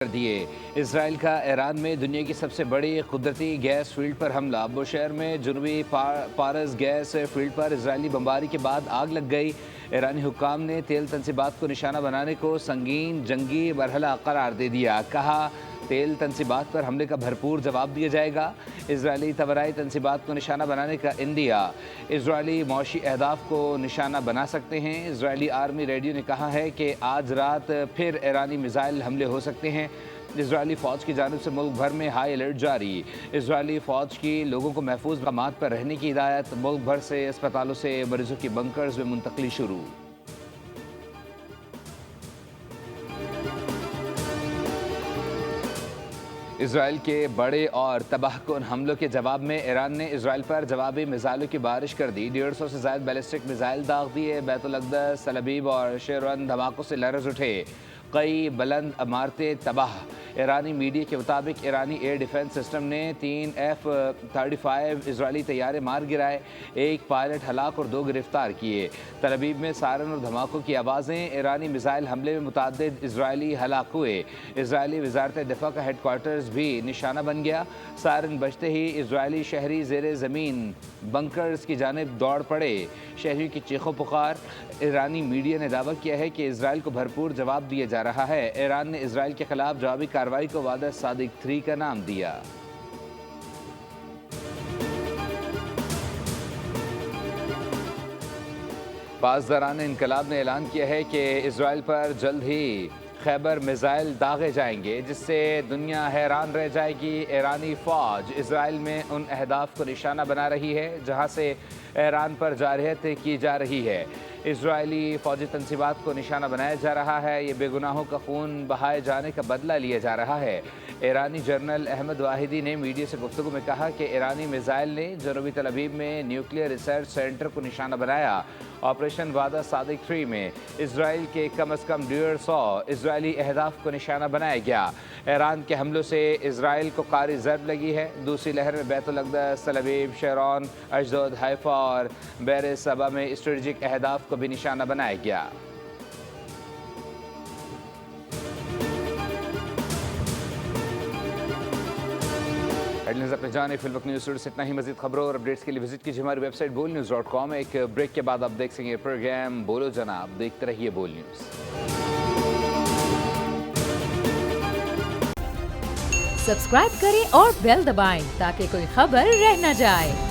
کر دیے۔ اسرائیل کا ایران میں دنیا کی سب سے بڑی قدرتی گیس فیلڈ پر حملہ۔ بوشہر میں جنوبی پارس گیس فیلڈ پر اسرائیلی بمباری کے بعد آگ لگ گئی۔ ایرانی حکام نے تیل تنصیبات کو نشانہ بنانے کو سنگین جنگی مرحلہ قرار دے دیا۔ کہا تیل تنصیبات پر حملے کا بھرپور جواب دیا جائے گا۔ اسرائیلی طوارئی تنصیبات کو نشانہ بنانے کا اندیا۔ اسرائیلی معاشی اہداف کو نشانہ بنا سکتے ہیں۔ اسرائیلی آرمی ریڈیو نے کہا ہے کہ آج رات پھر ایرانی میزائل حملے ہو سکتے ہیں۔ اسرائیلی فوج کی جانب سے ملک بھر میں ہائی الرٹ جاری۔ اسرائیلی فوج کی لوگوں کو محفوظ مقامات پر رہنے کی ہدایت۔ ملک بھر سے اسپتالوں سے مریضوں کی بنکرز میں منتقلی شروع۔ اسرائیل کے بڑے اور تباہ کن حملوں کے جواب میں ایران نے اسرائیل پر جوابی میزائلوں کی بارش کر دی۔ 150 سے زائد بیلسٹک میزائل داغ دیے۔ بیت الاقدس، تل ابیب اور شیرون دھماکوں سے لرز اٹھے۔ کئی بلند عمارتیں تباہ۔ ایرانی میڈیا کے مطابق ایرانی ایئر ڈیفنس سسٹم نے 3 F-35 اسرائیلی طیارے مار گرائے، ایک پائلٹ ہلاک اور 2 گرفتار کیے۔ تل ابیب میں سائرن اور دھماکوں کی آوازیں۔ ایرانی میزائل حملے میں متعدد اسرائیلی ہلاک ہوئے۔ اسرائیلی وزارت دفاع کا ہیڈ کوارٹرز بھی نشانہ بن گیا۔ سائرن بجتے ہی اسرائیلی شہری زیر زمین بنکرز کی جانب دوڑ پڑے۔ شہریوں کی چیخو پکار۔ ایرانی میڈیا نے دعویٰ کیا ہے کہ اسرائیل کو بھرپور جواب دیا جا رہا ہے۔ ایران نے اسرائیل کے خلاف جوابی کارروائی کو وعدہ صادق 3 کا نام دیا۔ پاسداران انقلاب نے اعلان کیا ہے کہ اسرائیل پر جلد ہی خیبر میزائل داغے جائیں گے، جس سے دنیا حیران رہ جائے گی۔ ایرانی فوج اسرائیل میں ان اہداف کو نشانہ بنا رہی ہے جہاں سے ایران پر جارحیت کی جا رہی ہے۔ اسرائیلی فوجی تنصیبات کو نشانہ بنایا جا رہا ہے۔ یہ بے گناہوں کا خون بہائے جانے کا بدلہ لیا جا رہا ہے۔ ایرانی جنرل احمد واحدی نے میڈیا سے گفتگو میں کہا کہ ایرانی میزائل نے جنوبی تل ابیب میں نیوکلیئر ریسرچ سینٹر کو نشانہ بنایا۔ آپریشن وعدہ صادق 3 میں اسرائیل کے کم از کم 150 اسرائیلی اہداف کو نشانہ بنایا گیا۔ ایران کے حملوں سے اسرائیل کو قاری ضرب لگی ہے۔ دوسری لہر میں بیت الاقدس، تل ابیب، شیرون، اشدود، حیفا اور بیر سبا میں اسٹریٹجک اہداف کو بھی نشانہ بنایا گیا۔ ہیڈلائنز اپنے جانب فی الوقت نیوز اسٹوڈیو سے اتنا ہی۔ مزید خبروں اور اپڈیٹس کے لیے وزٹ کیجیے ہماری ویب سائٹ bolnews.com۔ ایک بریک کے بعد آپ دیکھ سکیں گے پروگرام بولو جناب۔ دیکھتے رہیے بول نیوز۔ سبسکرائب کریں اور بیل دبائیں تاکہ کوئی خبر رہ نہ جائے۔